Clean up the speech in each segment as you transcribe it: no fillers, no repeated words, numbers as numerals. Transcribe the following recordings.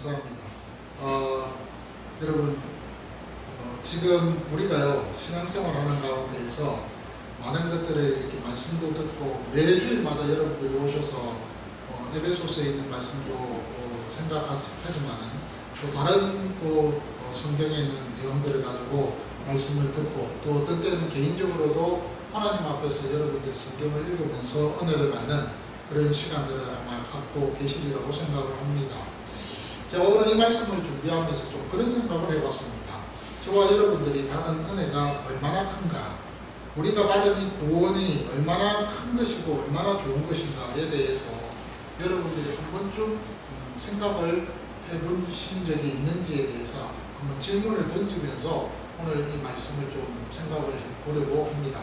감사합니다. 여러분, 지금 우리가요, 신앙생활 하는 가운데에서 많은 것들을 이렇게 말씀도 듣고 매주일마다 여러분들이 오셔서 에베소서에 있는 말씀도 생각하지만은 또 다른 또 성경에 있는 내용들을 가지고 말씀을 듣고 또 어떤 때는 개인적으로도 하나님 앞에서 여러분들이 성경을 읽으면서 은혜를 받는 그런 시간들을 아마 갖고 계시리라고 생각을 합니다. 제가 오늘 이 말씀을 준비하면서 좀 그런 생각을 해봤습니다. 저와 여러분들이 받은 은혜가 얼마나 큰가, 우리가 받은 이 구원이 얼마나 큰 것이고 얼마나 좋은 것인가에 대해서 여러분들이 한 번쯤 생각을 해보신 적이 있는지에 대해서 한번 질문을 던지면서 오늘 이 말씀을 좀 생각을 해보려고 합니다.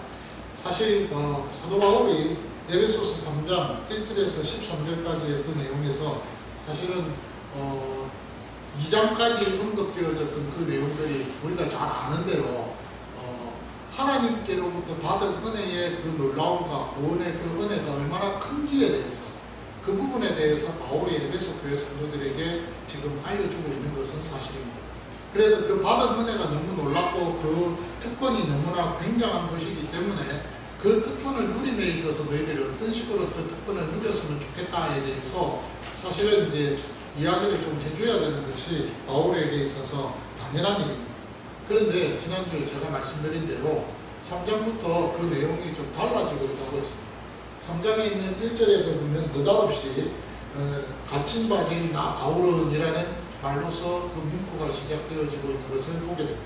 사실 사도 바울이 에베소서 3장 1절에서 13절까지의 그 내용에서 사실은 2장까지 언급되어졌던 그 내용들이 우리가 잘 아는 대로 하나님께로부터 받은 은혜의 그 놀라움과 구원의 그 은혜가 얼마나 큰지에 대해서 그 부분에 대해서 바울이 에베소 교회 성도들에게 지금 알려주고 있는 것은 사실입니다. 그래서 그 받은 은혜가 너무 놀랍고 그 특권이 너무나 굉장한 것이기 때문에 그 특권을 누림에 있어서 너희들이 어떤 식으로 그 특권을 누렸으면 좋겠다에 대해서 사실은 이제 이야기를 좀 해줘야 되는 것이 바울에게 있어서 당연한 일입니다. 그런데 지난주에 제가 말씀드린 대로 3장부터 그 내용이 좀 달라지고 있다고 했습니다. 3장에 있는 1절에서 보면 느닷없이 갇힌 바 된 나 바울은이라는 말로서 그 문구가 시작되어지고 있는 것을 보게 됩니다.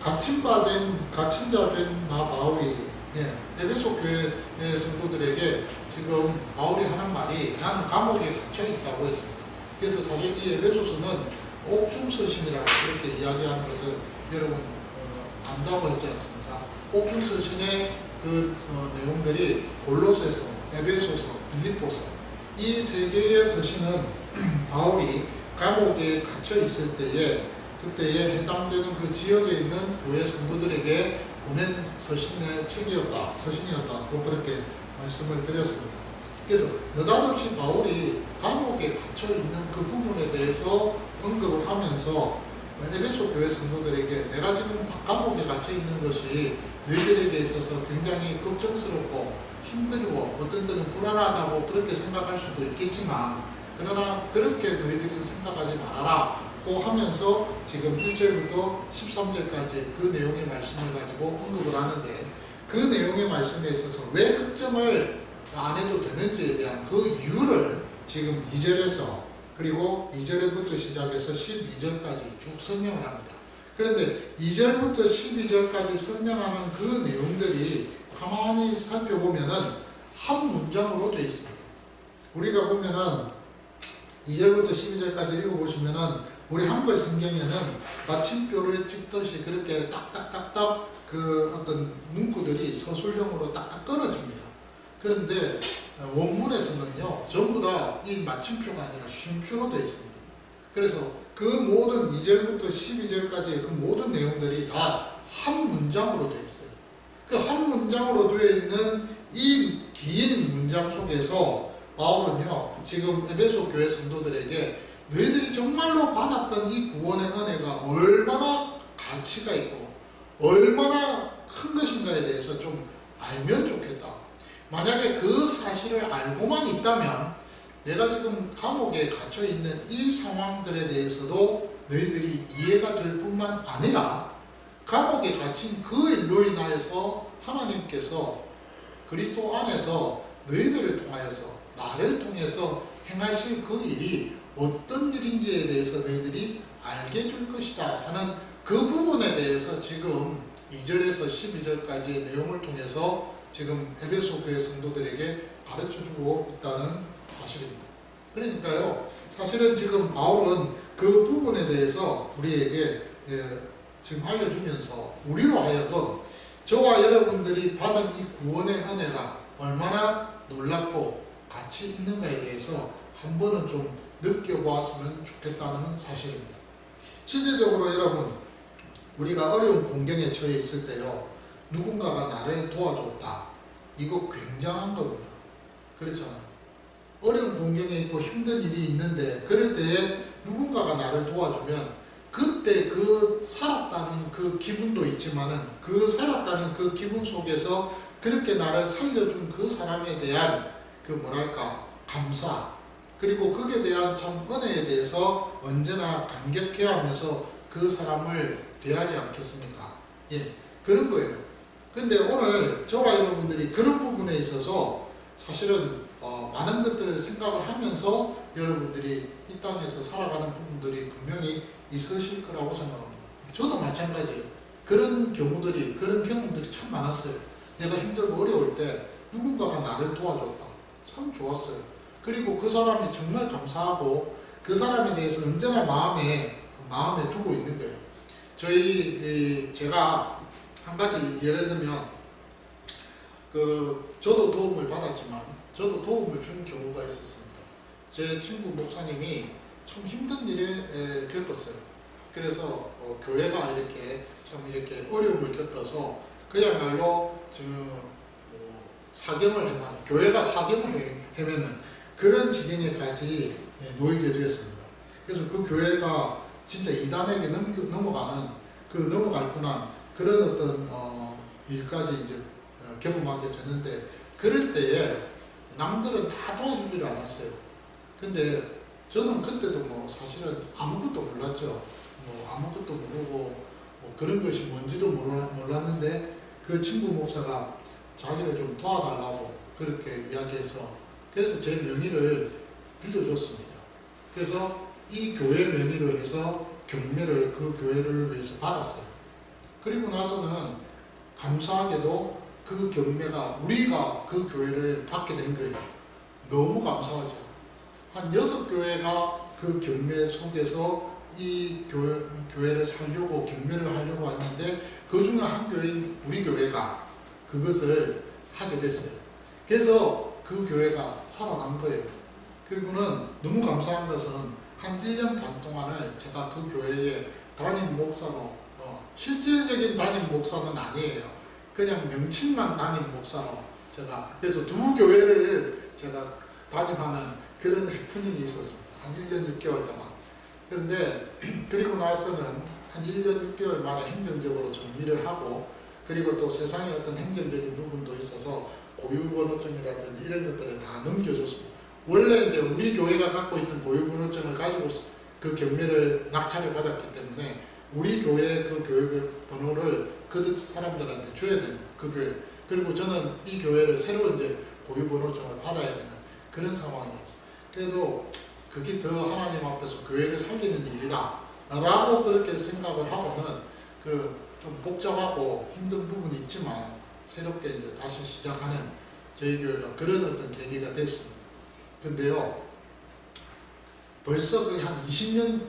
갇힌 자 된 나 바울이 에베소 교회 성도들에게 지금 바울이 하는 말이 나는 감옥에 갇혀 있다고 했습니다. 그래서 사실 이 에베소서는 옥중서신이라고 그렇게 이야기하는 것을 여러분 안다고 했지 않습니까? 옥중서신의 그 내용들이 골로새서, 에베소서, 빌립보서 이 세 개의 서신은 바울이 감옥에 갇혀 있을 때에 그때에 해당되는 그 지역에 있는 교회 성도들에게 보낸 서신이었다고 그렇게 말씀을 드렸습니다. 그래서 느닷없이 바울이 감옥에 갇혀 있는 그 부분에 대해서 언급을 하면서 에베소 교회 성도들에게 내가 지금 감옥에 갇혀 있는 것이 너희들에게 있어서 굉장히 걱정스럽고 힘들고 어떤 때는 불안하다고 그렇게 생각할 수도 있겠지만 그러나 그렇게 너희들이 생각하지 말아라 고 하면서 지금 1절부터 13절까지 그 내용의 말씀을 가지고 언급을 하는데 그 내용의 말씀에 있어서 왜 걱정을 안 해도 되는지에 대한 그 이유를 지금 2절에서 그리고 2절부터 시작해서 12절까지 쭉 설명을 합니다. 그런데 2절부터 12절까지 설명하는 그 내용들이 가만히 살펴보면은 한 문장으로 되어 있습니다. 우리가 보면은 2절부터 12절까지 읽어보시면은 우리 한글 성경에는 마침표를 찍듯이 그렇게 딱딱딱딱 그 어떤 문구들이 서술형으로 딱딱 끊어집니다. 그런데 원문에서는요, 전부 다 이 마침표가 아니라 쉼표로 되어 있습니다. 그래서 그 모든 2절부터 12절까지의 그 모든 내용들이 다 한 문장으로 되어 있어요. 그 한 문장으로 되어 있는 이 긴 문장 속에서 바울은요, 지금 에베소 교회 성도들에게 너희들이 정말로 받았던 이 구원의 은혜가 얼마나 가치가 있고 얼마나 큰 것인가에 대해서 좀 알면 좋겠다. 만약에 그 사실을 알고만 있다면 내가 지금 감옥에 갇혀있는 이 상황들에 대해서도 너희들이 이해가 될 뿐만 아니라 감옥에 갇힌 그 일로 인하여서 하나님께서 그리스도 안에서 너희들을 통하여서 나를 통해서 행하실 그 일이 어떤 일인지에 대해서 너희들이 알게 될 것이다 하는 그 부분에 대해서 지금 2절에서 12절까지의 내용을 통해서 지금 에베소 교회 성도들에게 가르쳐주고 있다는 사실입니다. 그러니까요, 사실은 지금 바울은 그 부분에 대해서 우리에게 지금 알려주면서 우리로 하여금 저와 여러분들이 받은 이 구원의 은혜가 얼마나 놀랍고 가치 있는가에 대해서 한 번은 좀 느껴보았으면 좋겠다는 사실입니다. 실제적으로 여러분, 우리가 어려운 공경에 처해 있을 때요, 누군가가 나를 도와줬다. 이거 굉장한 겁니다. 그렇잖아요. 어려운 공경에 있고 힘든 일이 있는데 그럴 때에 누군가가 나를 도와주면 그때 그 살았다는 그 기분도 있지만은 그 살았다는 그 기분 속에서 그렇게 나를 살려준 그 사람에 대한 그 뭐랄까 감사, 그리고 그에 대한 참 은혜에 대해서 언제나 감격해야 하면서 그 사람을 대하지 않겠습니까? 예, 그런 거예요. 근데 오늘 저와 여러분들이 그런 부분에 있어서 사실은 많은 것들을 생각을 하면서 여러분들이 이 땅에서 살아가는 부분들이 분명히 있으실 거라고 생각합니다. 저도 마찬가지예요. 그런 경우들이, 그런 경험들이 참 많았어요. 내가 힘들고 어려울 때 누군가가 나를 도와줬다. 참 좋았어요. 그리고 그 사람이 정말 감사하고 그 사람에 대해서 언제나 마음에 두고 있는 거예요. 제가 한 가지 예를 들면, 저도 도움을 받았지만, 저도 도움을 준 경우가 있었습니다. 제 친구 목사님이 참 힘든 일에 겪었어요. 그래서 교회가 이렇게 어려움을 겪어서 그야말로 지금 사경을 헤매는, 교회가 사경을 헤매는 그런 지경에까지 놓이게 되었습니다. 그래서 그 교회가 진짜 이단에게 넘어갈 뻔한 그런 어떤 일까지 이제 경험하게 되는데, 그럴 때에 남들은 다 도와주지를 않았어요. 근데 저는 그때도 사실은 아무것도 몰랐죠. 아무것도 모르고 그런 것이 뭔지도 몰랐는데 그 친구 목사가 자기를 좀 도와달라고 그렇게 이야기해서, 그래서 제 명의를 빌려줬습니다. 그래서 이 교회 명의로 해서 경매를 그 교회를 위해서 받았어요. 그리고 나서는 감사하게도 그 경매가 우리가 그 교회를 받게 된 거예요. 너무 감사하죠. 한 6교회가 그 경매 속에서 이 교회를 살려고 경매를 하려고 했는데 그 중에 한 교회인 우리 교회가 그것을 하게 됐어요. 그래서 그 교회가 살아난 거예요. 그리고는 너무 감사한 것은 한 1년 반 동안을 제가 그 교회의 담임 목사로, 실질적인 담임 목사는 아니에요. 그냥 명칭만 담임 목사로 그래서 2교회를 제가 담임하는 그런 해프닝이 있었습니다. 한 1년 6개월 동안. 그런데 그리고 나서는 한 1년 6개월 만에 행정적으로 정리를 하고, 그리고 또 세상에 어떤 행정적인 부분도 있어서 고유번호증이라든지 이런 것들을 다 넘겨줬습니다. 원래 이제 우리 교회가 갖고 있던 고유번호증을 가지고 그 경매를 낙찰을 받았기 때문에 우리 교회 그 교회 번호를 그 사람들한테 줘야 되는 그 교회. 그리고 저는 이 교회를 새로 이제 고유번호증을 받아야 되는 그런 상황이었어요. 그래도 그게 더 하나님 앞에서 교회를 살리는 일이다 라고 그렇게 생각을 하고는 좀 복잡하고 힘든 부분이 있지만 새롭게 이제 다시 시작하는 저희 교회가 그런 어떤 계기가 됐습니다. 근데요, 벌써 한 20년,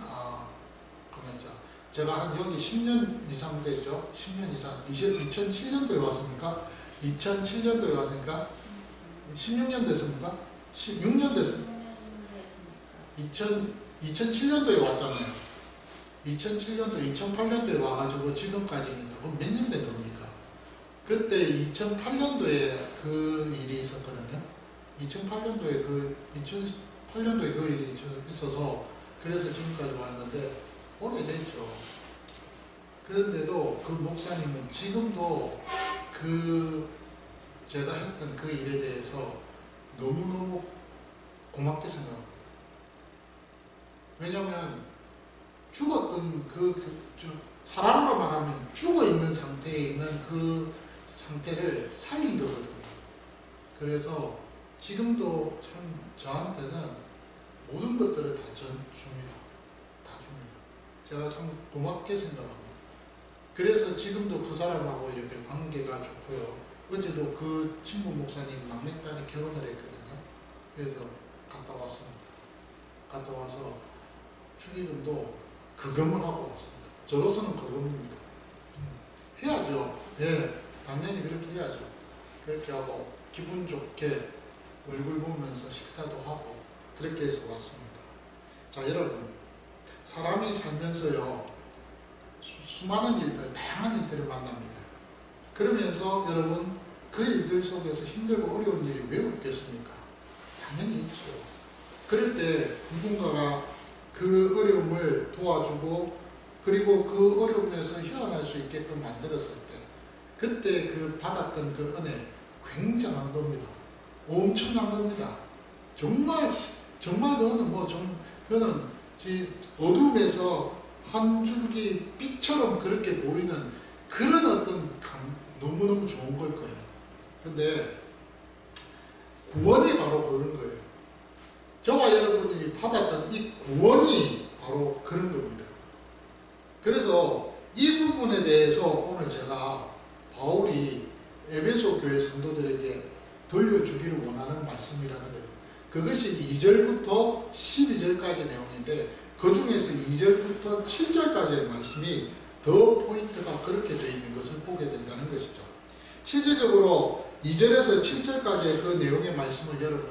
제가 한 여기 10년 이상 됐죠? 10년 이상. 2007년도에 왔습니까? 2007년도에 왔습니까? 16년 됐습니까? 16년 됐습니까? 2007년도에 왔잖아요. 2007년도, 2008년도에 와가지고 지금까지니까 그럼 몇 년 된 겁니까? 그때 2008년도에 그 일이 있었거든요. 2008년도에 그 일이 있어서 그래서 지금까지 왔는데 오래됐죠. 그런데도 그 목사님은 지금도 제가 했던 그 일에 대해서 너무너무 고맙게 생각합니다. 왜냐하면 죽었던 사람으로 말하면 죽어있는 상태에 있는 그 상태를 살린 거거든요. 그래서 지금도 참 저한테는 모든 것들을 다 줍니다. 다 줍니다. 제가 참 고맙게 생각합니다. 그래서 지금도 그 사람하고 이렇게 관계가 좋고요. 어제도 그 친구 목사님 막내딸이 결혼을 했거든요. 그래서 갔다 왔습니다. 갔다 와서 축의금도 거금을 하고 왔습니다. 저로서는 거금입니다. 해야죠. 예, 당연히 그렇게 해야죠. 그렇게 하고 기분 좋게 얼굴 보면서 식사도 하고 그렇게 해서 왔습니다. 자, 여러분, 사람이 살면서요, 수많은 일들, 다양한 일들을 만납니다. 그러면서 여러분, 그 일들 속에서 힘들고 어려운 일이 왜 없겠습니까? 당연히 있죠. 그럴 때 누군가가 그 어려움을 도와주고 그리고 그 어려움에서 헤어날 수 있게끔 만들었을 때 그때 그 받았던 그 은혜 굉장한 겁니다. 엄청난 겁니다. 정말 그거는 그거는 어둠에서 한 줄기 빛처럼 그렇게 보이는 그런 어떤 너무너무 좋은 걸 거예요. 근데 구원이 바로 그런 거예요. 저와 여러분이 받았던 이 구원이 바로 그런 겁니다. 그래서 이 부분에 대해서 오늘 제가 바울이 에베소 교회 성도들에게 돌려주기를 원하는 말씀이라는 거예요. 그것이 2절부터 12절까지 내용인데 그 중에서 2절부터 7절까지의 말씀이 더 포인트가 그렇게 되어 있는 것을 보게 된다는 것이죠. 실제적으로 2절에서 7절까지의 그 내용의 말씀을 여러분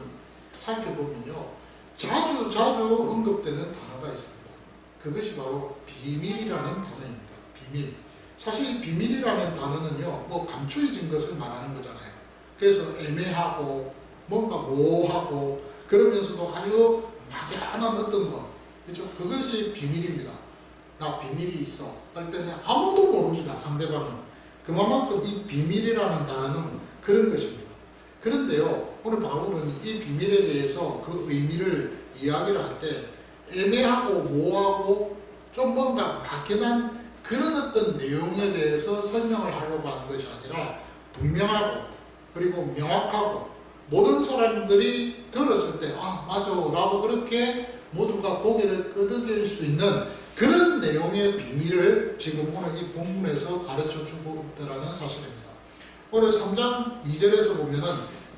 살펴보면요. 자주 언급되는 단어가 있습니다. 그것이 바로 비밀이라는 단어입니다. 비밀. 사실 이 비밀이라는 단어는요, 감추어진 것을 말하는 거잖아요. 그래서 애매하고, 뭔가 모호하고, 그러면서도 아주 막연한 어떤 것. 그렇죠? 그것이 비밀입니다. 나 비밀이 있어. 할 때는 아무도 모릅니다. 상대방은. 그만큼 이 비밀이라는 단어는 그런 것입니다. 그런데요, 오늘 바울은 이 비밀에 대해서 그 의미를 이야기를 할 때 애매하고 모호하고 좀 뭔가 막연한 그런 어떤 내용에 대해서 설명을 하려고 하는 것이 아니라 분명하고 그리고 명확하고 모든 사람들이 들었을 때 맞아 라고 그렇게 모두가 고개를 끄덕일 수 있는 그런 내용의 비밀을 지금 오늘 이 본문에서 가르쳐주고 있다는 사실입니다. 오늘 3장 2절에서 보면은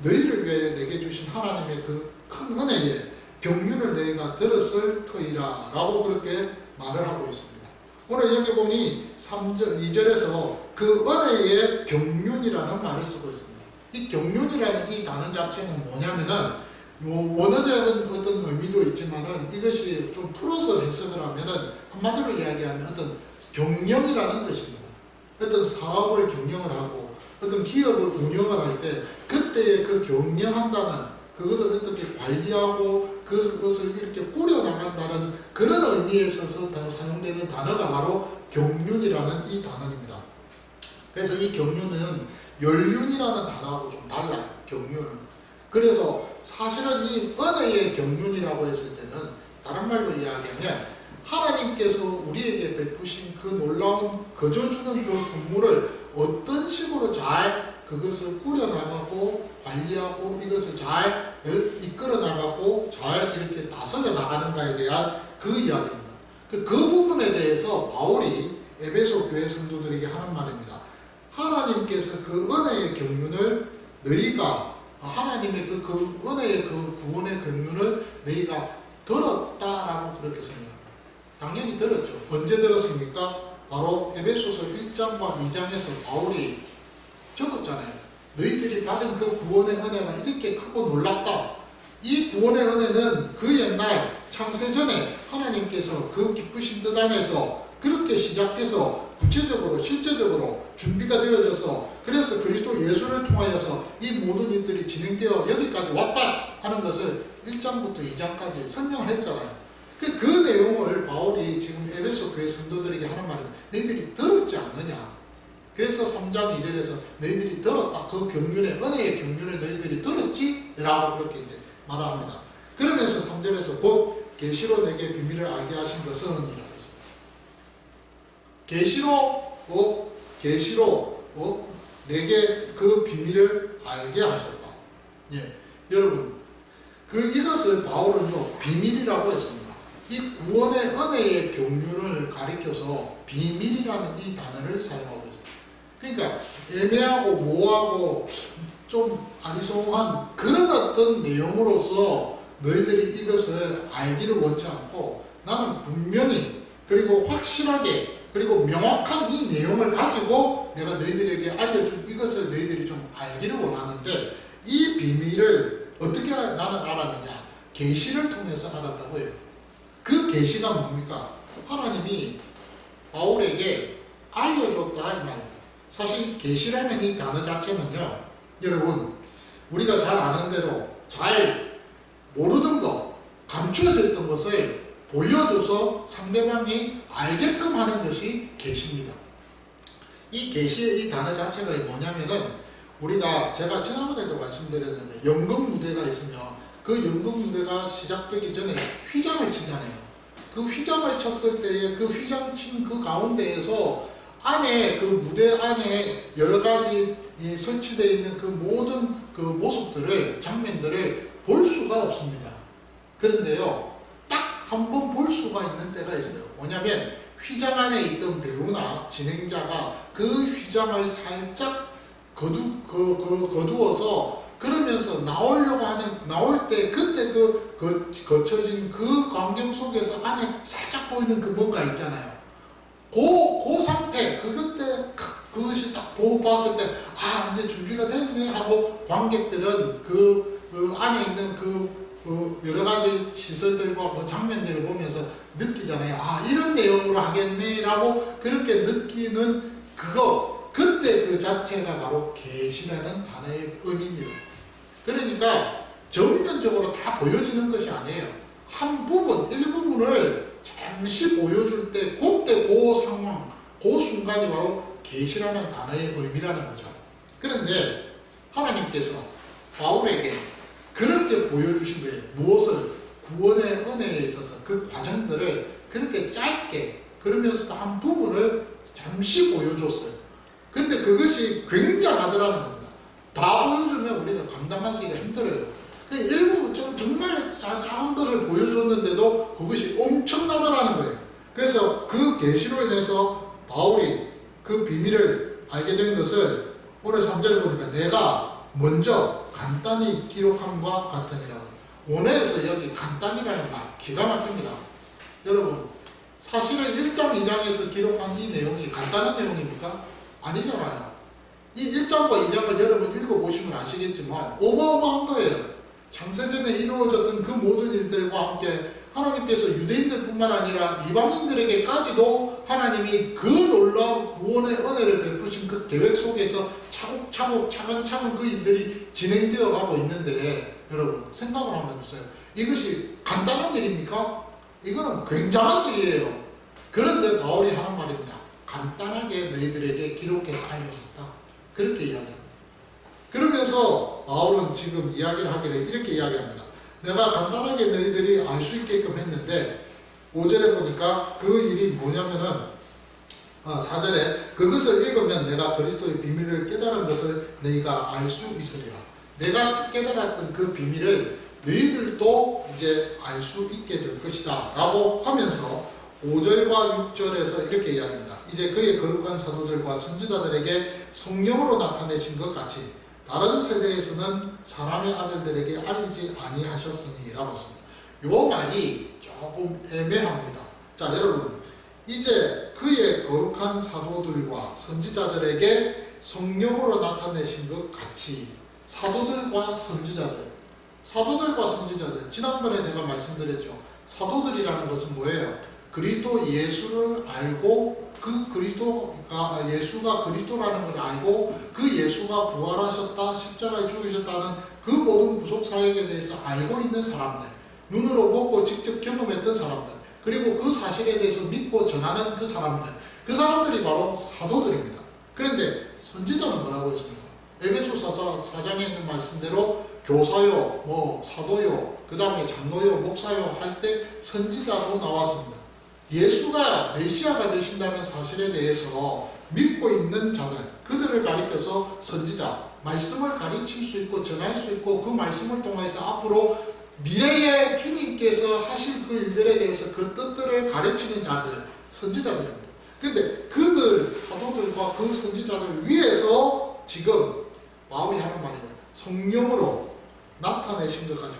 너희를 위해 내게 주신 하나님의 그 큰 은혜에 경륜을 너희가 들었을 터이라 라고 그렇게 말을 하고 있습니다. 오늘 여기 보니 2절에서 그 은혜의 경륜이라는 말을 쓰고 있습니다. 이 경륜이라는 이 단어 자체는 뭐냐면은 원어적인 어떤 의미도 있지만은 이것이 좀 풀어서 해석을 하면은 한마디로 이야기하면 어떤 경영이라는 뜻입니다. 어떤 사업을 경영을 하고 어떤 기업을 운영을 할 때 그때의 그 경영한다는 그것을 어떻게 관리하고 그것을 이렇게 꾸려나간다는 그런 의미에 있어서 사용되는 단어가 바로 경륜이라는 이 단어입니다. 그래서 이 경륜은 연륜이라는 단어하고 좀 달라요. 경륜은. 그래서 사실은 이 은혜의 경륜이라고 했을 때는 다른 말로 이야기하면 하나님께서 우리에게 베푸신 그 놀라운 거저주는 그 선물을 어떤 식으로 잘 그것을 꾸려나가고 관리하고 이것을 잘 이끌어나가고 잘 이렇게 다스려 나가는가에 대한 그 이야기입니다. 그 부분에 대해서 바울이 에베소 교회 성도들에게 하는 말입니다. 하나님께서 그 은혜의 경륜을 너희가 하나님의 그 은혜의 그 구원의 경륜을 너희가 들었다라고 그렇게 설명합니다. 당연히 들었죠. 언제 들었습니까? 바로 에베소서 1장과 2장에서 바울이 적었잖아요. 너희들이 받은 그 구원의 은혜가 이렇게 크고 놀랍다. 이 구원의 은혜는 그 옛날 창세 전에 하나님께서 그 기쁘신 뜻 안에서 그렇게 시작해서 구체적으로 실제적으로 준비가 되어져서 그래서 그리스도 예수를 통하여서 이 모든 일들이 진행되어 여기까지 왔다 하는 것을 1장부터 2장까지 설명을 했잖아요. 그 내용을 바울이 지금 에베소 교회 성도들에게 하는 말은 너희들이 들었지 않느냐. 그래서 3장 2절에서 너희들이 들었다. 그 경륜의 은혜의 경륜을 너희들이 들었지? 라고 그렇게 이제 말합니다. 그러면서 3절에서 곧 계시로 내게 비밀을 알게 하신 것은 이라고 했습니다. 계시로 내게 그 비밀을 알게 하셨다. 예, 여러분 이것을 바울은요 비밀이라고 했습니다. 이 구원의 은혜의 경륜을 가리켜서 비밀이라는 이 단어를 사용하고 있습니다. 그러니까 애매하고 모호하고 좀 아리송한 그런 어떤 내용으로서 너희들이 이것을 알기를 원치 않고 나는 분명히 그리고 확실하게 그리고 명확한 이 내용을 가지고 내가 너희들에게 알려준 이것을 너희들이 좀 알기를 원하는데 이 비밀을 어떻게 나는 알았느냐? 계시를 통해서 알았다고 해요. 그 계시가 뭡니까? 하나님이 바울에게 알려줬다 이 말입니다. 사실 계시라는 이 단어 자체는요, 여러분 우리가 잘 아는 대로 잘 모르던 것, 감추어졌던 것을 보여줘서 상대방이 알게끔 하는 것이 계시입니다. 이 계시의 이 단어 자체가 뭐냐면은 제가 지난번에도 말씀드렸는데 연극 무대가 있으면 그 연극 무대가 시작되기 전에 휘장을 치잖아요. 그 휘장을 쳤을 때에 그 휘장 친 그 가운데에서 안에 그 무대 안에 여러 가지 설치되어 있는 그 모든 그 모습들을 장면들을 볼 수가 없습니다. 그런데요, 딱 한 번 볼 수가 있는 때가 있어요. 뭐냐면 휘장 안에 있던 배우나 진행자가 그 휘장을 살짝 거두어서 그러면서 나올 때 그때 거쳐진 그 광경 속에서 안에 살짝 보이는 그 뭔가 있잖아요. 그 상태, 그것이 딱 보고 봤을 때, 이제 준비가 됐네 하고 관객들은 그 안에 있는 여러 가지 시설들과 그 장면들을 보면서 느끼잖아요. 이런 내용으로 하겠네라고 그렇게 느끼는 그때 그 자체가 바로 계시라는 단어의 의미입니다. 그러니까 전면적으로 다 보여지는 것이 아니에요. 일부분을 잠시 보여줄 때 그때 그 상황, 그 순간이 바로 계시라는 단어의 의미라는 거죠. 그런데 하나님께서 바울에게 그렇게 보여주신 거예요. 무엇을? 구원의 은혜에 있어서 그 과정들을 그렇게 짧게 그러면서도 한 부분을 잠시 보여줬어요. 근데 그것이 굉장하더라는 겁니다. 다 보여주면 우리가 감당하기가 힘들어요. 일부 정말 작은 것을 보여줬는데도 그것이 엄청나더라는 거예요. 그래서 그 계시로 인해서 바울이 그 비밀을 알게 된 것을 오늘 3절에 보니까 내가 먼저 간단히 기록함과 같으니라고. 원어에서 여기 간단이라는 말 기가 막힙니다. 여러분, 사실은 1장 2장에서 기록한 이 내용이 간단한 내용입니까? 아니잖아요. 이 1장과 2장을 여러분 읽어보시면 아시겠지만 어마어마한 거예요. 창세전에 이루어졌던 그 모든 일들과 함께 하나님께서 유대인들뿐만 아니라 이방인들에게까지도 하나님이 그 놀라운 구원의 은혜를 베푸신 그 계획 속에서 차곡차곡 차근차근 그 일들이 진행되어 가고 있는데 여러분 생각을 한번 해보세요. 이것이 간단한 일입니까? 이거는 굉장한 일이에요. 그런데 바울이 하는 말입니다. 간단하게 너희들에게 기록해서 알려줬다. 그렇게 이야기합니다. 그러면서 바울은 지금 이야기를 하기를 이렇게 이야기합니다. 내가 간단하게 너희들이 알 수 있게끔 했는데 5절에 보니까 그 일이 뭐냐면은 4절에 그것을 읽으면 내가 그리스도의 비밀을 깨달은 것을 너희가 알 수 있으리라. 내가 깨달았던 그 비밀을 너희들도 이제 알 수 있게 될 것이다 라고 하면서 5절과 6절에서 이렇게 이야기합니다. 이제 그의 거룩한 사도들과 선지자들에게 성령으로 나타내신 것 같이 다른 세대에서는 사람의 아들들에게 알리지 아니하셨으니 라고 했습니다. 요 말이 조금 애매합니다. 자, 여러분, 이제 그의 거룩한 사도들과 선지자들에게 성령으로 나타내신 것 같이 사도들과 선지자들, 지난번에 제가 말씀드렸죠. 사도들이라는 것은 뭐예요? 그리스도 예수를 알고 그 그리스도가 예수가 그리스도라는 걸 알고 그 예수가 부활하셨다, 십자가에 죽으셨다는 그 모든 구속 사역에 대해서 알고 있는 사람들, 눈으로 보고 직접 경험했던 사람들, 그리고 그 사실에 대해서 믿고 전하는 그 사람들이 바로 사도들입니다. 그런데 선지자는 뭐라고 했습니까? 에베소서 4장에 있는 말씀대로 교사요, 사도요, 그 다음에 장로요, 목사요 할 때 선지자로 나왔습니다. 예수가 메시아가 되신다는 사실에 대해서 믿고 있는 자들, 그들을 가리켜서 선지자, 말씀을 가르칠 수 있고 전할 수 있고 그 말씀을 통해서 앞으로 미래에 주님께서 하실 그 일들에 대해서 그 뜻들을 가르치는 자들, 선지자들입니다. 근데 그들, 사도들과 그 선지자들 위해서 지금 바울이 하는 말입니다. 성령으로 나타내신 것까지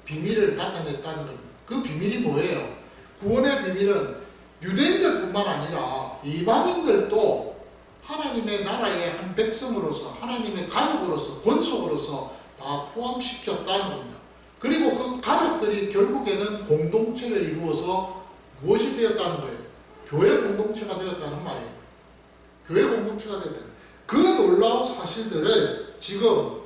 비밀을 나타냈다는 겁니다. 그 비밀이 뭐예요? 구원의 비밀은 유대인들뿐만 아니라 이방인들도 하나님의 나라의 한 백성으로서 하나님의 가족으로서 권속으로서 다 포함시켰다는 겁니다. 그리고 그 가족들이 결국에는 공동체를 이루어서 무엇이 되었다는 거예요? 교회 공동체가 되었다는 말이에요. 교회 공동체가 되었다는 그 놀라운 사실들을 지금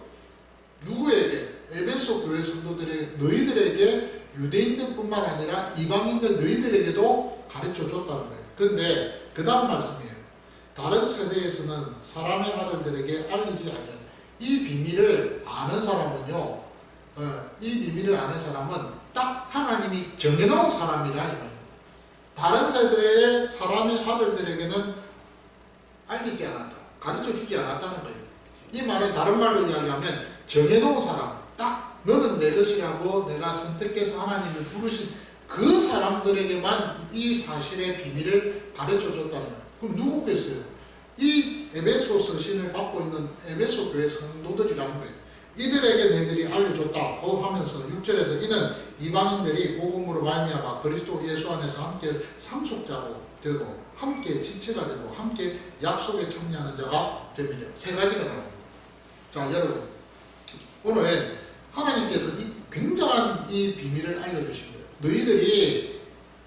누구에게? 에베소 교회 성도들의 너희들에게 유대인들뿐만 아니라 이방인들 너희들에게도 가르쳐 줬다는 거예요. 그런데 그 다음 말씀이에요. 다른 세대에서는 사람의 아들들에게 알리지 아니한 이 비밀을 아는 사람은요, 이 비밀을 아는 사람은 딱 하나님이 정해놓은 사람이라 이 말입니다. 다른 세대의 사람의 아들들에게는 알리지 않았다, 가르쳐 주지 않았다는 거예요. 이 말은 다른 말로 이야기하면 정해놓은 사람, 딱 너는 내 것이라고 내가 선택해서 하나님을 부르신 그 사람들에게만 이 사실의 비밀을 가르쳐 줬다는 거예요. 그럼 누구겠어요? 이 에베소 서신을 받고 있는 에베소 교회 성도들이라는 거예요. 이들에게 너희들이 알려줬다고 하면서 6절에서 이는 이방인들이 복음으로 말미암아 그리스도 예수 안에서 함께 상속자로 되고 함께 지체가 되고 함께 약속에 참여하는 자가 됩니다. 세 가지가 나옵니다. 자, 여러분, 오늘 하나님께서 이 굉장한 이 비밀을 알려주신 거예요. 너희들이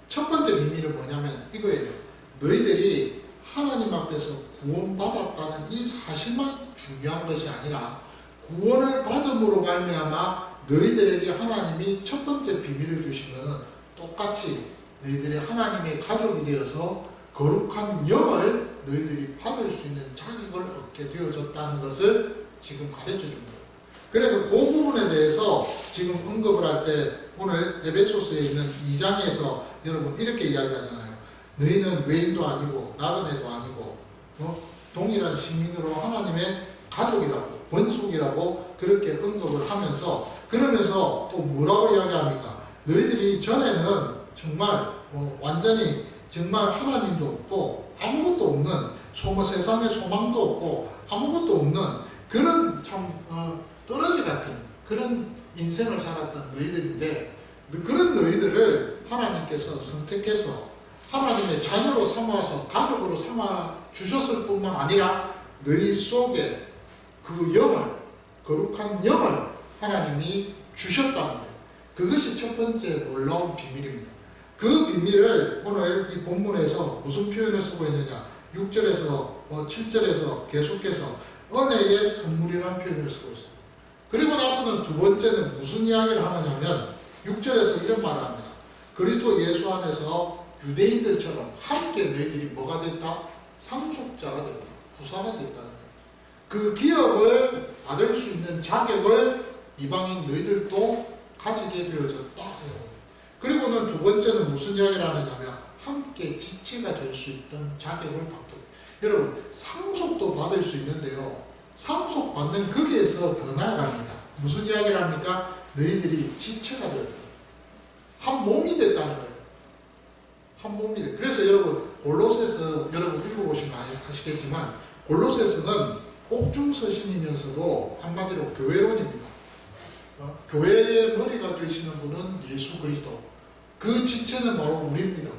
첫 번째 비밀은 뭐냐면 이거예요. 너희들이 하나님 앞에서 구원받았다는 이 사실만 중요한 것이 아니라 구원을 받음으로 말미암아 너희들에게 하나님이 첫 번째 비밀을 주신 것은 똑같이 너희들이 하나님의 가족이 되어서 거룩한 영을 너희들이 받을 수 있는 자격을 얻게 되어졌다는 것을 지금 가르쳐 준 거예요. 그래서 그 부분에 대해서 지금 언급을 할 때 오늘 에베소서에 있는 2장에서 여러분 이렇게 이야기하잖아요. 너희는 외인도 아니고 나그네도 아니고 동일한 시민으로 하나님의 가족이라고 번속이라고 그렇게 언급을 하면서 그러면서 또 뭐라고 이야기합니까? 너희들이 전에는 정말 완전히 정말 하나님도 없고 아무것도 없는 세상에 소망도 없고 아무것도 없는 그런 참 떨어지 같은 그런 인생을 살았던 너희들인데 그런 너희들을 하나님께서 선택해서 하나님의 자녀로 삼아서 가족으로 삼아 주셨을 뿐만 아니라 너희 속에 그 영을 거룩한 영을 하나님이 주셨다는 거예요. 그것이 첫 번째 놀라운 비밀입니다. 그 비밀을 오늘 이 본문에서 무슨 표현을 쓰고 있느냐 6절에서 7절에서 계속해서 은혜의 선물이라는 표현을 쓰고 있어요. 그리고 나서는 두 번째는 무슨 이야기를 하느냐면 6절에서 이런 말을 합니다. 그리스도 예수 안에서 유대인들처럼 함께 너희들이 뭐가 됐다? 상속자가 됐다. 후사가 됐다는 거예요. 그 기업을 받을 수 있는 자격을 이방인 너희들도 가지게 되어졌다. 그리고는 두 번째는 무슨 이야기를 하느냐면 함께 지체가 될 수 있던 자격을 받게 돼요. 여러분 상속도 받을 수 있는데요. 상속받는 거기에서 더 나아갑니다. 무슨 이야기를 합니까? 너희들이 지체가 되었다. 한 몸이 됐다는 거예요. 한 몸이 됐다. 그래서 여러분 골로새서 여러분 읽어보시면 아시겠지만 골로새서는 옥중서신이면서도 한마디로 교회론입니다. 교회의 머리가 되시는 분은 예수 그리스도. 그 지체는 바로 우리입니다.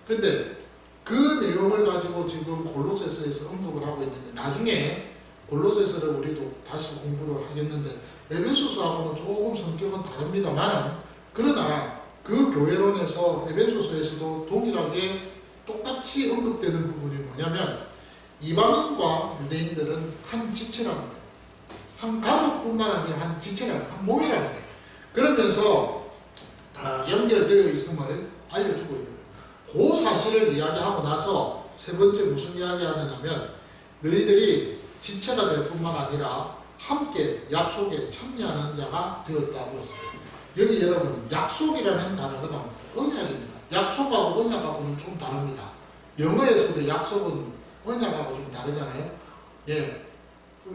근데 그 내용을 가지고 지금 골로새서에서 언급을 하고 있는데 나중에 골로새서를 우리도 다시 공부를 하겠는데 에베소서하고는 조금 성격은 다릅니다만 그러나 그 교회론에서 에베소서에서도 동일하게 똑같이 언급되는 부분이 뭐냐면 이방인과 유대인들은 한 지체라는 거예요. 한 가족뿐만 아니라 한 지체라는 한 몸이라는 거예요. 그러면서 다 연결되어 있음을 알려주고 있는 거예요. 그 사실을 이야기하고 나서 세 번째 무슨 이야기 하느냐면 너희들이 지체가 될 뿐만 아니라 함께 약속에 참여하는 자가 되었다고 했습니다. 여기 여러분 약속이라는 단어가 나옵니다. 언약입니다. 약속하고 언약하고는 좀 다릅니다. 영어에서도 약속은 언약하고 좀 다르잖아요. 예,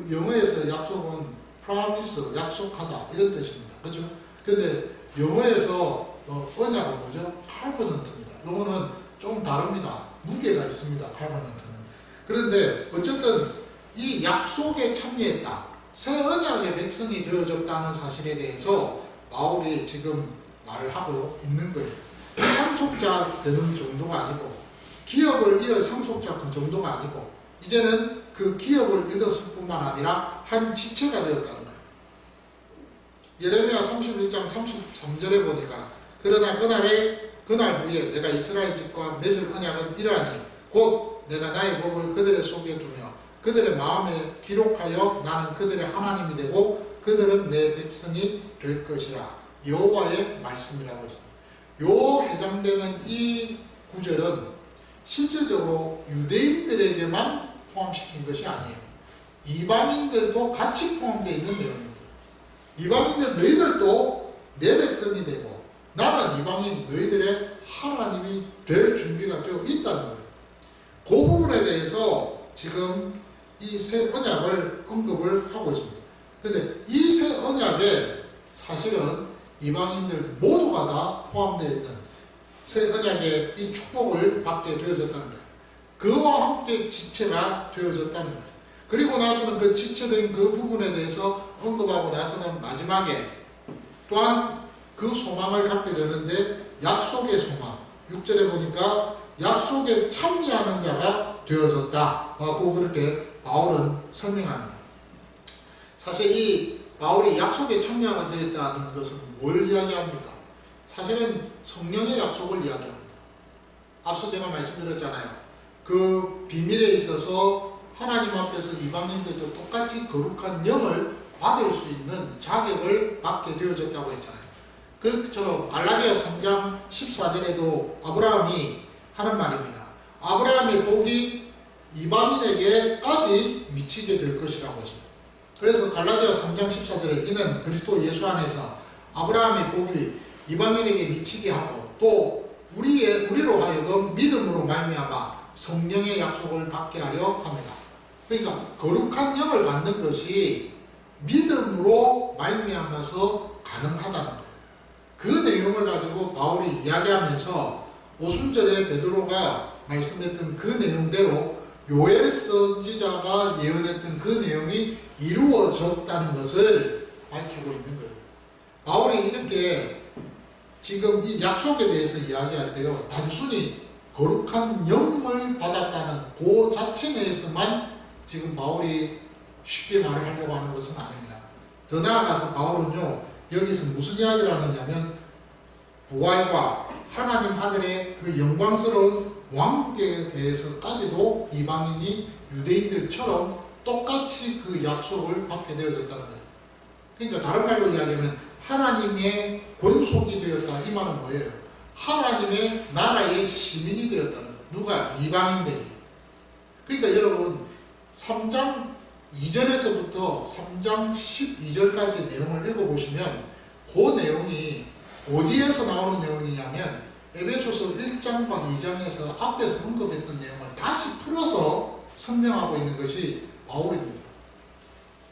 영어에서 약속은 promise, 약속하다 이런 뜻입니다. 그렇죠? 근데 영어에서 언약은 뭐죠? covenant입니다. 이거는 좀 다릅니다. 무게가 있습니다. covenant는. 그런데 어쨌든 이 약속에 참여했다. 새 언약의 백성이 되어졌다는 사실에 대해서 바울이 지금 말을 하고 있는 거예요. 상속자 되는 정도가 아니고 기업을 이을 상속자 그 정도가 아니고 이제는 그 기업을 얻었을 뿐만 아니라 한 지체가 되었다는 거예요. 예레미야 31장 33절에 보니까 그러나 그날 후에 내가 이스라엘 집과 맺을 언약은 이러하니 곧 내가 나의 법을 그들의 속에 두며 그들의 마음에 기록하여 나는 그들의 하나님이 되고 그들은 내 백성이 될 것이라. 여호와의 말씀이라고 했습니다. 요 해당되는 이 구절은 실질적으로 유대인들에게만 포함시킨 것이 아니에요. 이방인들도 같이 포함되어 있는 내용입니다. 이방인들 너희들도 내 백성이 되고 나는 이방인 너희들의 하나님이 될 준비가 되어 있다는 거예요. 그 부분에 대해서 지금 이 새 언약을 언급을 하고 있습니다. 근데 이 새 언약에 사실은 이방인들 모두가 다 포함되어 있는 새 언약의 이 축복을 받게 되어졌다는 거예요. 그와 함께 지체가 되어졌다는 거예요. 그리고 나서는 그 지체된 그 부분에 대해서 언급하고 나서는 마지막에 또한 그 소망을 갖게 되는데 약속의 소망, 6절에 보니까 약속에 참여하는 자가 되어졌다 라고 그렇게 바울은 설명합니다. 사실 이 바울이 약속에 참여가 되었다는 것은 뭘 이야기합니까? 사실은 성령의 약속을 이야기합니다. 앞서 제가 말씀드렸잖아요. 그 비밀에 있어서 하나님 앞에서 이방인들도 똑같이 거룩한 영을 받을 수 있는 자격을 받게 되어졌다고 했잖아요. 그처럼 갈라디아 3장 14절에도 아브라함이 하는 말입니다. 아브라함의 복이 이방인에게까지 미치게 될 것이라고 했습니다. 그래서 갈라디아 3장 14절에 이는 그리스도 예수 안에서 아브라함의 복이 이방인에게 미치게 하고 또 우리로 하여금 믿음으로 말미암아 성령의 약속을 받게 하려 합니다. 그러니까 거룩한 영을 받는 것이 믿음으로 말미암아서 가능하다는 거예요. 그 내용을 가지고 바울이 이야기하면서 오순절에 베드로가 말씀했던 그 내용대로 요엘 선지자가 예언했던 그 내용이 이루어졌다는 것을 밝히고 있는 거예요. 바울이 이렇게 지금 이 약속에 대해서 이야기할 때요, 단순히 거룩한 영을 받았다는 그 자체 내에서만 지금 바울이 쉽게 말을 하려고 하는 것은 아닙니다. 더 나아가서 바울은요, 여기서 무슨 이야기를 하느냐면 부활과 하나님 아들의 그 영광스러운 왕국에 대해서까지도 이방인이 유대인들처럼 똑같이 그 약속을 받게 되어졌다는 거예요. 그러니까 다른 말로 이야기하면 하나님의 권속이 되었다. 이 말은 뭐예요? 하나님의 나라의 시민이 되었다는 거예요. 누가? 이방인들이. 그러니까 여러분 3장 2절에서부터 3장 12절까지 내용을 읽어보시면 그 내용이 어디에서 나오는 내용이냐면 에베소서 1장과 2장에서 앞에서 언급했던 내용을 다시 풀어서 설명하고 있는 것이 바울입니다.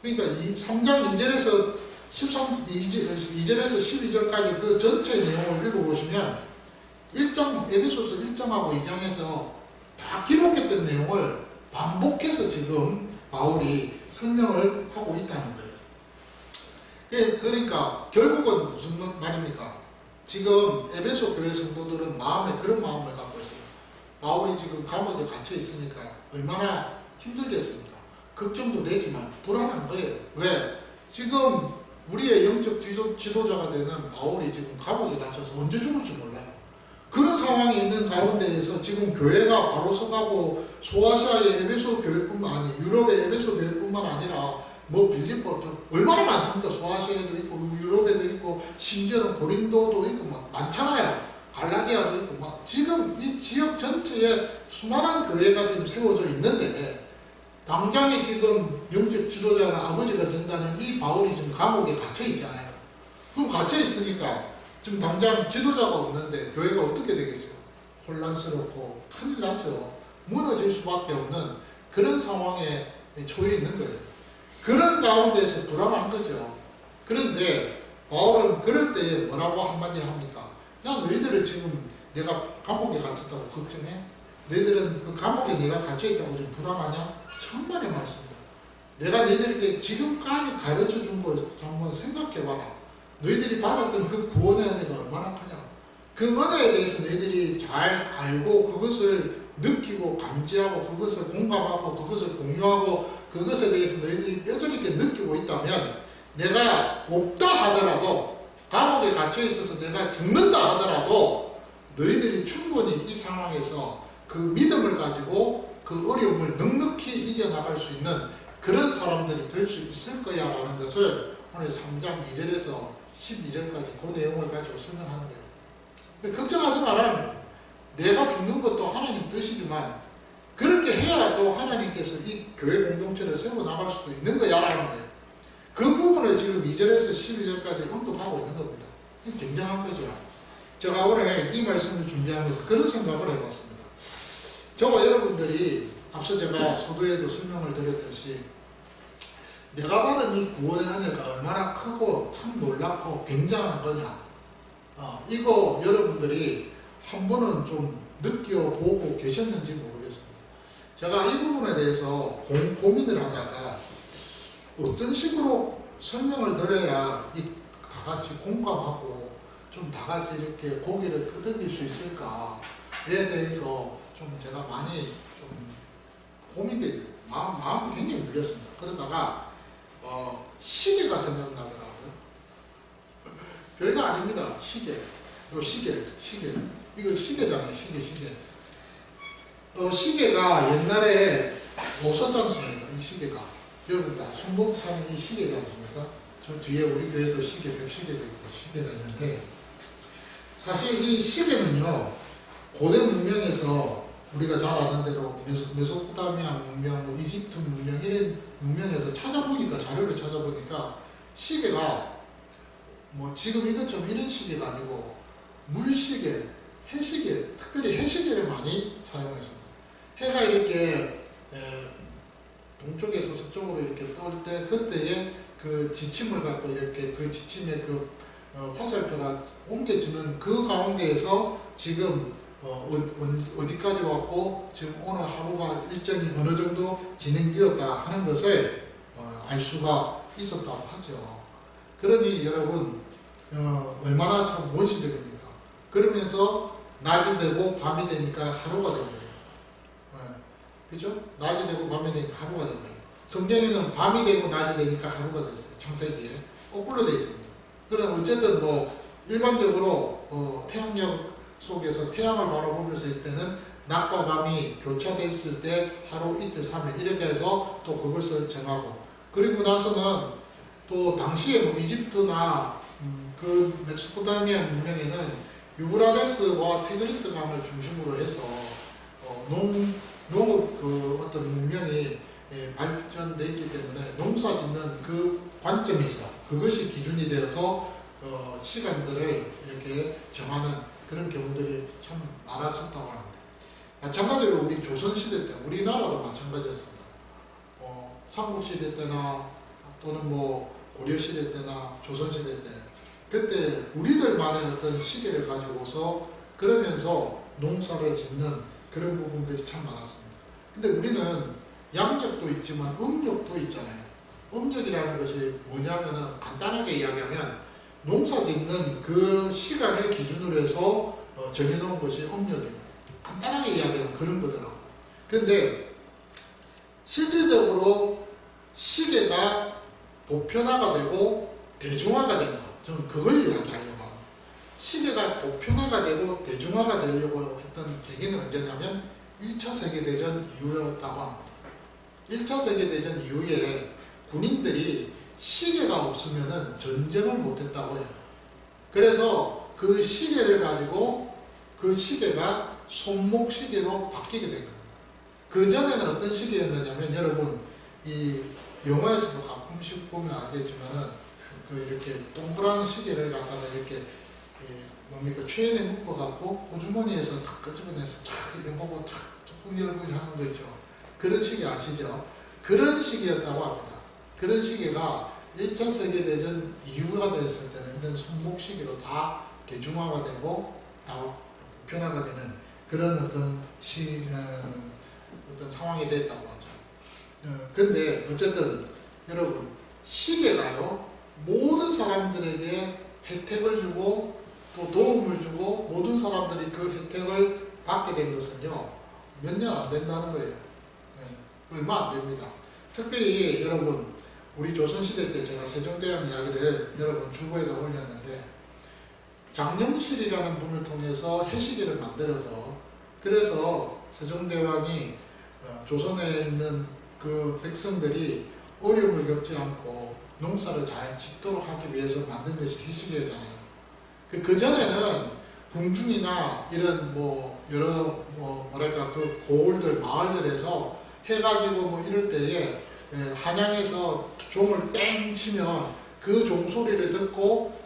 그러니까 이 3장 2절에서 2절에서 12절까지 그 전체 내용을 읽어보시면 에베소서 1장하고 2장에서 다 기록했던 내용을 반복해서 지금 바울이 설명을 하고 있다는 거예요. 그러니까 결국은 무슨 말입니까? 지금 에베소 교회 성도들은 그런 마음을 갖고 있어요. 바울이 지금 감옥에 갇혀 있으니까 얼마나 힘들겠습니까? 걱정도 되지만 불안한 거예요. 왜? 지금 우리의 영적 지도자가 되는 바울이 지금 감옥에 갇혀서 언제 죽을지 몰라요. 그런 상황이 있는 가운데에서 지금 교회가 바로 서가고 소아시아의 에베소 교회뿐만 아니라 유럽의 에베소 교회뿐만 아니라 빌립보 얼마나 많습니까? 소아시아에도 있고 유럽에도 있고 심지어는 고린도도 있고 막 많잖아요. 갈라디아도 있고 막 지금 이 지역 전체에 수많은 교회가 지금 세워져 있는데 당장에 지금 영적 지도자가 아버지가 된다는 이 바울이 지금 감옥에 갇혀 있잖아요. 그럼 갇혀 있으니까 지금 당장 지도자가 없는데 교회가 어떻게 되겠어요? 혼란스럽고 큰일 나죠. 무너질 수밖에 없는 그런 상황에 처해 있는 거예요. 그런 가운데에서 불안한 거죠. 그런데 바울은 그럴 때 뭐라고 한마디 합니까? 야, 너희들은 지금 내가 감옥에 갇혔다고 걱정해? 너희들은 그 감옥에 내가 갇혀있다고 좀 불안하냐? 천만의 말씀입니다. 내가 너희들에게 지금까지 가르쳐 준 거 한번 생각해봐라. 너희들이 받았던 그 구원의 은혜가 얼마나 크냐. 그 은혜에 대해서 너희들이 잘 알고 그것을 느끼고 감지하고 그것을 공감하고 그것을 공유하고 그것에 대해서 너희들이 뼈저리 있게 느끼고 있다면 내가 없다 하더라도 감옥에 갇혀 있어서 내가 죽는다 하더라도 너희들이 충분히 이 상황에서 그 믿음을 가지고 그 어려움을 넉넉히 이겨나갈 수 있는 그런 사람들이 될 수 있을 거야 라는 것을 오늘 3장 2절에서 12절까지 그 내용을 가지고 설명하는 거예요. 걱정하지 말라는 거예요. 내가 죽는 것도 하나님 뜻이지만 그렇게 해야 또 하나님께서 이 교회 공동체를 세워나갈 수도 있는 거야 라는 거예요. 그 부분을 지금 2절에서 12절까지 언급하고 있는 겁니다. 굉장한 거죠. 제가 오늘 이 말씀을 준비하면서 그런 생각을 해봤습니다. 저와 여러분들이 앞서 제가 서두에도 설명을 드렸듯이 내가 받은 이 구원의 은혜가 얼마나 크고 참 놀랍고 굉장한 거냐, 이거 여러분들이 한 번은 좀 느껴보고 계셨는지 모르겠습니다. 제가 이 부분에 대해서 고민을 하다가 어떤 식으로 설명을 드려야 다 같이 공감하고 좀 다 같이 이렇게 고개를 끄덕일 수 있을까에 대해서 좀 제가 많이 좀 고민되고 마음이 굉장히 눌렸습니다. 그러다가 시계가 생각나더라고요. 별거 아닙니다. 시계. 이거 시계잖아요. 시계. 시계가 옛날에 없었지 않습니까? 이 시계가. 여러분 다 손목 사는 이 시계지 않습니까? 저 뒤에 우리 교회도 시계, 벽시계도 있고 시계가 있는데, 사실 이 시계는요, 고대 문명에서 우리가 잘 아는 대로 메소포타미아 문명, 이집트 문명, 이런 문명에서 자료를 찾아보니까 시계가 지금 이것처럼 이런 시계가 아니고 물시계, 해시계, 특별히 해시계를 많이 사용했습니다. 해가 이렇게 동쪽에서 서쪽으로 이렇게 떠올 때 그때의 그 지침을 갖고 이렇게 그 지침의 그 화살표가 옮겨지는 그 가운데에서 지금 어디까지 왔고 지금 오늘 하루가 일정이 어느 정도 진행되었다 하는 것을 알 수가 있었다고 하죠. 그러니 여러분 얼마나 참 원시적입니까? 그러면서 낮이 되고 밤이 되니까 하루가 된 거예요. 그죠? 낮이 되고 밤이 되니까 하루가 된 거예요. 성경에는 밤이 되고 낮이 되니까 하루가 됐어요. 창세기에 거꾸로 되어 있습니다. 그럼 어쨌든 일반적으로 태양력 속에서 태양을 바라보면서 있을 때는 낮과 밤이 교차됐을 때 하루, 이틀, 3일 이렇게 해서 또 그것을 정하고, 그리고 나서는 또 당시에 이집트나 그 메소포타미아 문명에는 유브라데스와 티그리스 강을 중심으로 해서 농업 어떤 문명이 발전되어 있기 때문에 농사 짓는 그 관점에서 그것이 기준이 되어서 시간들을 이렇게 정하는 그런 경우들이 참 많았었다고 합니다. 마찬가지로 우리 조선시대 때, 우리나라도 마찬가지였습니다. 삼국시대 때나 또는 고려시대 때나 조선시대 때, 그때 우리들만의 어떤 시계를 가지고서 그러면서 농사를 짓는 그런 부분들이 참 많았습니다. 근데 우리는 양력도 있지만 음력도 있잖아요. 음력이라는 것이 뭐냐면은 간단하게 이야기하면 농사 짓는 그 시간을 기준으로 해서 정해놓은 것이 음력입니다. 간단하게 이야기하면 그런 거더라고요. 근데 실질적으로 시계가 보편화가 되고 대중화가 된 것, 저는 그걸 이야기하려고 합니다. 시계가 보편화가 되고 대중화가 되려고 했던 계기는 언제냐면 1차 세계대전 이후였다고 합니다. 1차 세계대전 이후에 군인들이 시계가 없으면 전쟁을 못했다고 해요. 그래서 그 시계를 가지고 그 시계가 손목시계로 바뀌게 된 겁니다. 그전에는 어떤 시계였느냐면, 여러분 이 영화에서도 가끔씩 보면 알겠지만은 이렇게 동그란 시계를 갖다가 이렇게 체인에 묶어갖고 호주머니에서 탁 끄집어내서 탁 이런 거고 탁 조금 열고 하는 거 있죠. 그런 시계 아시죠? 그런 시계였다고 합니다. 그런 시계가 1차 세계대전 이후가 됐을 때는 이런 손목시계로 다 대중화가 되고 다 변화가 되는 그런 어떤 상황이 됐다고 하죠. 근데 어쨌든 여러분, 시계가요 모든 사람들에게 혜택을 주고 또 도움을 주고 모든 사람들이 그 혜택을 받게 된 것은요 몇 년 안 된다는 거예요. 얼마 안 됩니다. 특별히 여러분, 우리 조선시대 때 제가 세종대왕 이야기를 여러분 주보에다 올렸는데, 장영실이라는 분을 통해서 해시계를 만들어서, 그래서 세종대왕이 조선에 있는 그 백성들이 어려움을 겪지 않고 농사를 잘 짓도록 하기 위해서 만든 것이 해시계잖아요. 그 전에는 궁중이나 이런 여러 뭐랄까 그 고을들 마을들에서 해가지고 이럴 때에 한양에서 종을 땡 치면 그 종 소리를 듣고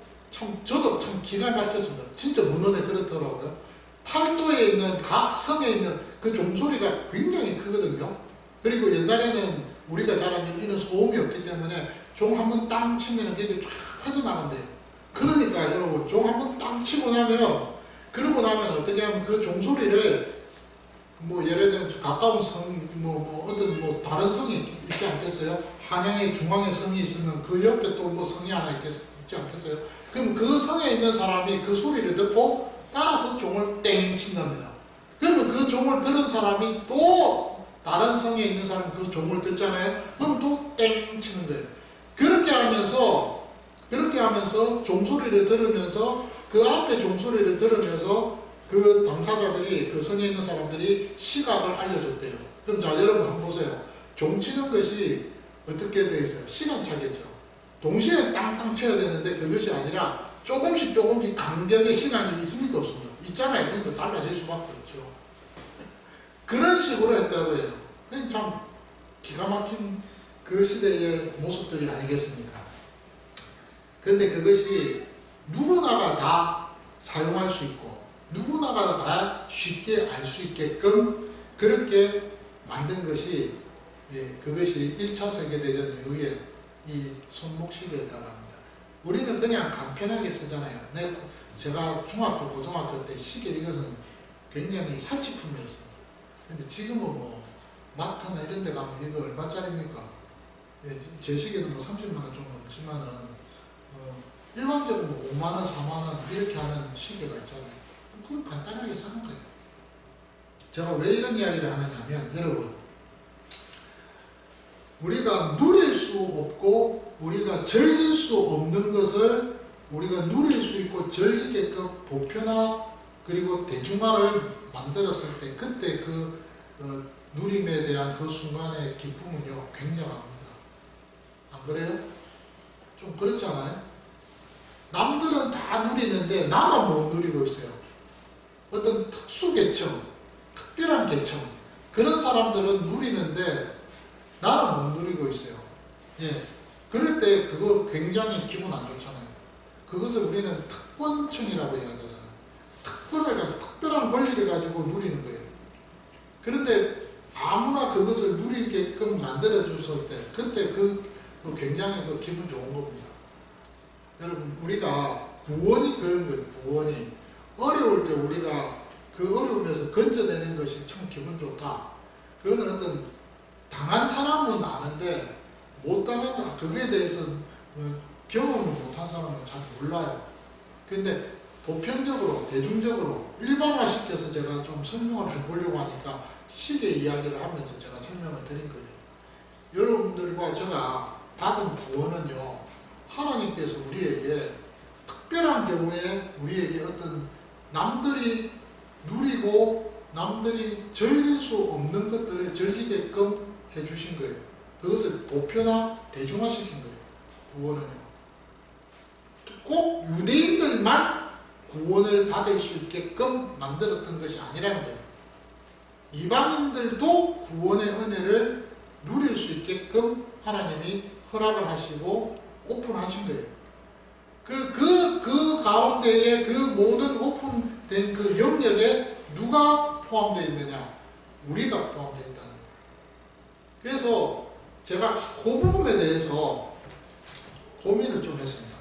저도 참 기가 막혔습니다. 진짜 문헌에 그렇더라고요. 팔도에 있는 각 성에 있는 그 종소리가 굉장히 크거든요. 그리고 옛날에는 우리가 잘 아는 이런 소음이 없기 때문에 종 한번 땅 치면 그게 쫙 퍼져나간대요. 그러니까 여러분 종 한번 땅 치고 나면 그러고 나면 어떻게 하면 그 종소리를 예를 들면 가까운 성 어떤 다른 성이 있지 않겠어요? 한양의 중앙에 성이 있으면 그 옆에 또 성이 하나 있지 않겠어요? 그럼 그 성에 있는 사람이 그 소리를 듣고 따라서 종을 땡 친답니다. 그러면 그 종을 들은 사람이 또 다른 성에 있는 사람이 그 종을 듣잖아요. 그럼 또 땡 치는 거예요. 그렇게 하면서 종소리를 들으면서 그 앞에 종소리를 들으면서 그 당사자들이 그 성에 있는 사람들이 시각을 알려줬대요. 그럼 자 여러분 한번 보세요. 종 치는 것이 어떻게 되어 있어요? 시간차겠죠. 동시에 땅땅 쳐야 되는데 그것이 아니라 조금씩 간격의 시간이 있습니까 없습니까? 있잖아요. 그러니까 달라질 수밖에 없죠. 그런 식으로 했다고 해요. 참 기가 막힌 그 시대의 모습들이 아니겠습니까? 그런데 그것이 누구나가 다 사용할 수 있고 누구나가 다 쉽게 알 수 있게끔 그렇게 만든 것이 그것이 1차 세계대전 이후에 이 손목시계였다고 합니다. 우리는 그냥 간편하게 쓰잖아요. 제가 중학교, 고등학교 때 시계 이것은 굉장히 사치품이었습니다. 근데 지금은 마트나 이런 데 가면 이거 얼마짜리입니까? 제 시계는 30만원 좀 넘지만은 일반적으로 5만원, 4만원 이렇게 하는 시계가 있잖아요. 그걸 간단하게 사는 거예요. 제가 왜 이런 이야기를 하느냐면 여러분 우리가 누릴 수 없고 우리가 즐길 수 없는 것을 우리가 누릴 수 있고 즐기게끔 보편화 그리고 대중화를 만들었을 때 그때 그 누림에 대한 그 순간의 기쁨은요 굉장합니다. 안 그래요? 좀 그렇잖아요? 남들은 다 누리는데 나만 못 누리고 있어요. 어떤 특수계층, 특별한 계층 그런 사람들은 누리는데 나는 못 누리고 있어요. 그럴 때 그거 굉장히 기분 안 좋잖아요. 그것을 우리는 특권층이라고 이야기하잖아요. 특권을 가지고 특별한 권리를 가지고 누리는 거예요. 그런데 아무나 그것을 누리게끔 만들어줬을 때 그때 굉장히 기분 좋은 겁니다. 여러분 우리가 구원이 그런 거예요. 구원이 어려울 때 우리가 그 어려움에서 건져내는 것이 참 기분 좋다. 그거는 어떤 당한 사람은 아는데 못 당한 사람 그거에 대해서 경험을 못한 사람은 잘 몰라요. 근데 보편적으로 대중적으로 일반화시켜서 제가 좀 설명을 해보려고 하니까 시계 이야기를 하면서 제가 설명을 드린 거예요. 여러분들과 제가 받은 구원은요 하나님께서 우리에게 특별한 경우에 우리에게 어떤 남들이 누리고 남들이 즐길 수 없는 것들을 즐기게끔 해주신 거예요. 그것을 보편화 대중화시킨 거예요. 구원은요 꼭 유대인들만 구원을 받을 수 있게끔 만들었던 것이 아니라는 거예요. 이방인들도 구원의 은혜를 누릴 수 있게끔 하나님이 허락을 하시고 오픈하신 거예요. 그 가운데에 그 모든 오픈된 그 영역에 누가 포함되어 있느냐? 우리가 포함되어 있다는 거예요. 그래서 제가 그 부분에 대해서 고민을 좀 했습니다.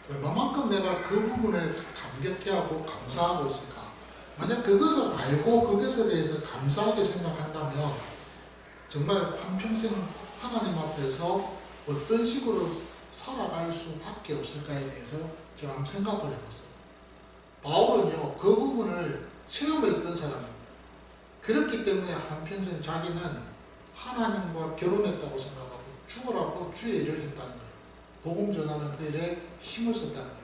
얼마만큼 내가 그 부분에 감격해하고 감사하고 있을까? 만약 그것을 알고 그것에 대해서 감사하게 생각한다면 정말 한평생 하나님 앞에서 어떤 식으로 살아갈 수밖에 없을까에 대해서 제가 한번 생각을 해봤어요. 바울은요 그 부분을 체험했던 사람입니다. 그렇기 때문에 한평생 자기는 하나님과 결혼했다고 생각하고 죽으라고 주의 일을 했다는 거예요. 복음 전하는 그 일에 힘을 썼다는 거예요.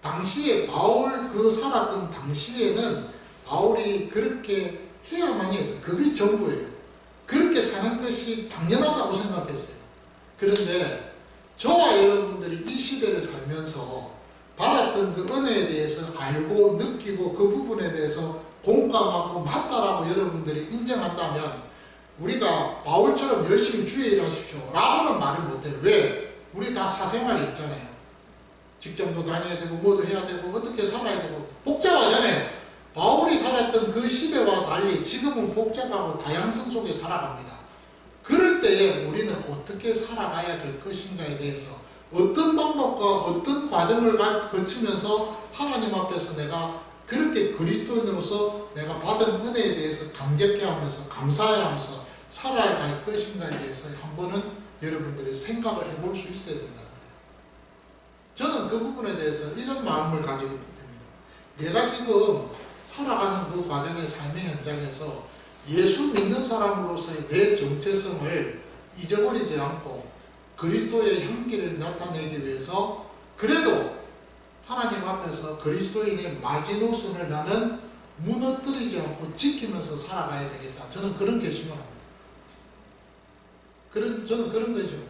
당시에 바울 그 살았던 당시에는 바울이 그렇게 해야만 해서 그게 전부예요. 그렇게 살 하는 것이 당연하다고 생각했어요. 그런데 저와 여러분들이 이 시대를 살면서 받았던 그 은혜에 대해서 알고 느끼고 그 부분에 대해서 공감하고 맞다라고 여러분들이 인정한다면 우리가 바울처럼 열심히 주의 일 하십시오 라고는 말을 못해요. 왜? 우리 다 사생활이 있잖아요. 직장도 다녀야 되고 뭐도 해야 되고 어떻게 살아야 되고 복잡하잖아요. 바울이 살았던 그 시대와 달리 지금은 복잡하고 다양성 속에 살아갑니다. 그럴 때에 우리는 어떻게 살아가야 될 것인가에 대해서 어떤 방법과 어떤 과정을 거치면서 하나님 앞에서 내가 그렇게 그리스도인으로서 내가 받은 은혜에 대해서 감격해하면서 감사해하면서 살아갈 것인가에 대해서 한 번은 여러분들이 생각을 해볼 수 있어야 된다는 거예요. 저는 그 부분에 대해서 이런 마음을 가지고 됩니다. 내가 지금 살아가는 그 과정의 삶의 현장에서 예수 믿는 사람으로서의 내 정체성을 잊어버리지 않고 그리스도의 향기를 나타내기 위해서 그래도 하나님 앞에서 그리스도인의 마지노선을 나는 무너뜨리지 않고 지키면서 살아가야 되겠다. 저는 그런 결심을 합니다. 저는 그런 결심을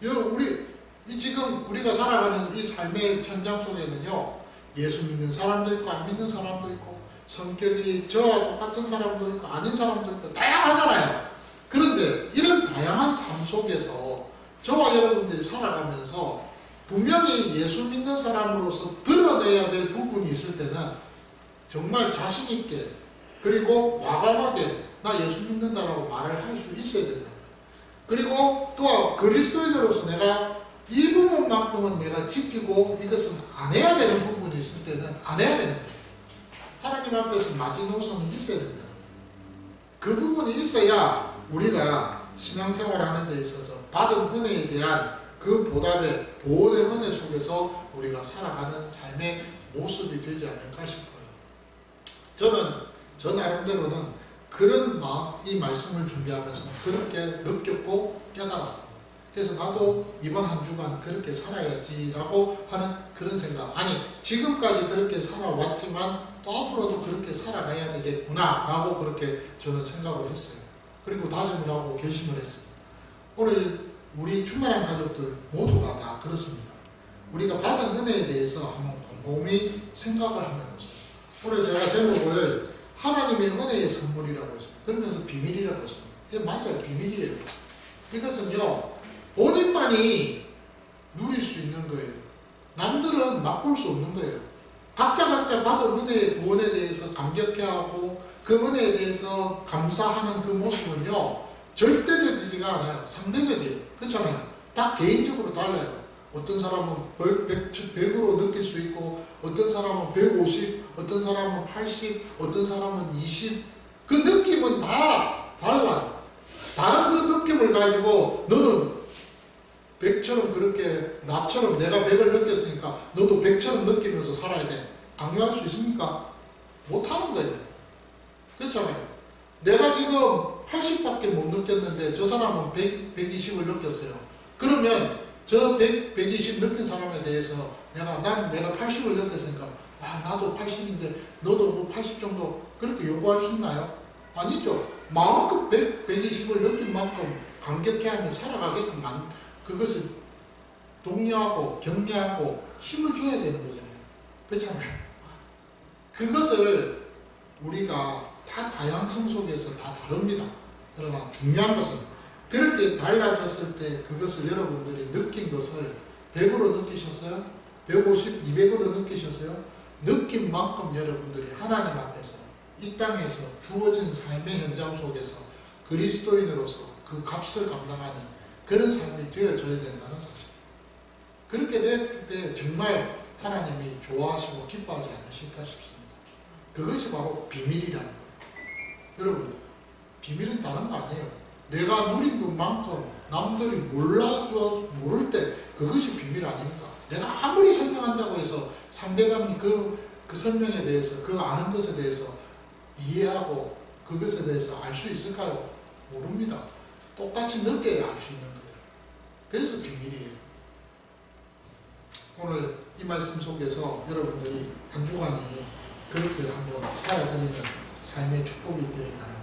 합니다. 지금 우리가 살아가는 이 삶의 현장 속에는요, 예수 믿는 사람도 있고 안 믿는 사람도 있고 성격이 저와 똑같은 사람도 있고 아닌 사람도 있고 다양하잖아요. 그런데 이런 다양한 삶 속에서 저와 여러분들이 살아가면서 분명히 예수 믿는 사람으로서 드러내야 될 부분이 있을 때는 정말 자신있게 그리고 과감하게 나 예수 믿는다라고 말을 할 수 있어야 된다. 그리고 또 그리스도인으로서 내가 이 부분만큼은 내가 지키고 이것은 안 해야 되는 부분이 있을 때는 안 해야 되는 거예요. 하나님 앞에서 마지노선이 있어야 된다는 거예요. 그 부분이 있어야 우리가 신앙생활을 하는 데 있어서 받은 은혜에 대한 그 보답의 보온의 은혜 속에서 우리가 살아가는 삶의 모습이 되지 않을까 싶어요. 저 나름대로는 그런 이 말씀을 준비하면서 그렇게 느꼈고 깨달았습니다. 그래서 나도 이번 한 주간 그렇게 살아야지라고 하는 그런 생각. 아니, 지금까지 그렇게 살아왔지만 또 앞으로도 그렇게 살아가야 되겠구나 라고 그렇게 저는 생각을 했어요. 그리고 다짐을 하고 결심을 했습니다. 오늘 우리 충만한 가족들 모두가 다 그렇습니다. 우리가 받은 은혜에 대해서 한번 곰곰이 생각을 한번 해보세요. 오늘 제가 제목을 하나님의 은혜의 선물이라고 했어요. 그러면서 비밀이라고 했습니다. 예, 맞아요. 비밀이에요. 이것은요, 본인만이 누릴 수 있는 거예요. 남들은 맛볼 수 없는 거예요. 각자 받은 은혜의 구원에 대해서 감격해하고 그 은혜에 대해서 감사하는 그 모습은요, 절대적이지가 않아요. 상대적이에요. 그렇잖아요. 다 개인적으로 달라요. 어떤 사람은 100으로 느낄 수 있고 어떤 사람은 150, 어떤 사람은 80, 어떤 사람은 20. 그 느낌은 다 달라요. 다른 그 느낌을 가지고 너는 100처럼 그렇게 나처럼 내가 100을 느꼈으니까 너도 100처럼 느끼면서 살아야 돼. 강요할 수 있습니까? 못하는 거예요. 그렇잖아요. 내가 지금 80밖에 못 느꼈는데 저 사람은 120을 느꼈어요. 그러면 저 120 느낀 사람에 대해서 내가 80을 느꼈으니까 나도 80인데 너도 80 정도 그렇게 요구할 수 있나요? 아니죠. 마음껏 120을 느낀 만큼 감격해하며 살아가게끔 그것을 독려하고 격려하고 힘을 줘야 되는 거잖아요. 그렇잖아요. 그것을 우리가 다 다양성 속에서 다 다릅니다. 그러나 중요한 것은 그렇게 달라졌을 때 그것을 여러분들이 느낀 것을 100으로 느끼셨어요? 150, 200으로 느끼셨어요? 느낀 만큼 여러분들이 하나님 앞에서 이 땅에서 주어진 삶의 현장 속에서 그리스도인으로서 그 값을 감당하는 그런 삶이 되어져야 된다는 사실. 그렇게 될 때 정말 하나님이 좋아하시고 기뻐하지 않으실까 싶습니다. 그것이 바로 비밀이라는 거예요. 여러분, 비밀은 다른 거 아니에요. 내가 누린 것만큼 남들이 몰라서 모를 때 그것이 비밀 아닙니까? 내가 아무리 설명한다고 해서 상대방이 그 설명에 대해서 그 아는 것에 대해서 이해하고 그것에 대해서 알 수 있을까요? 모릅니다. 똑같이 느껴야 알 수 있는 거예요. 그래서 비밀이에요. 오늘 이 말씀 속에서 여러분들이 한 주간이 그렇게 한번 살아드리는 삶의 축복이 있기를 바랍니다.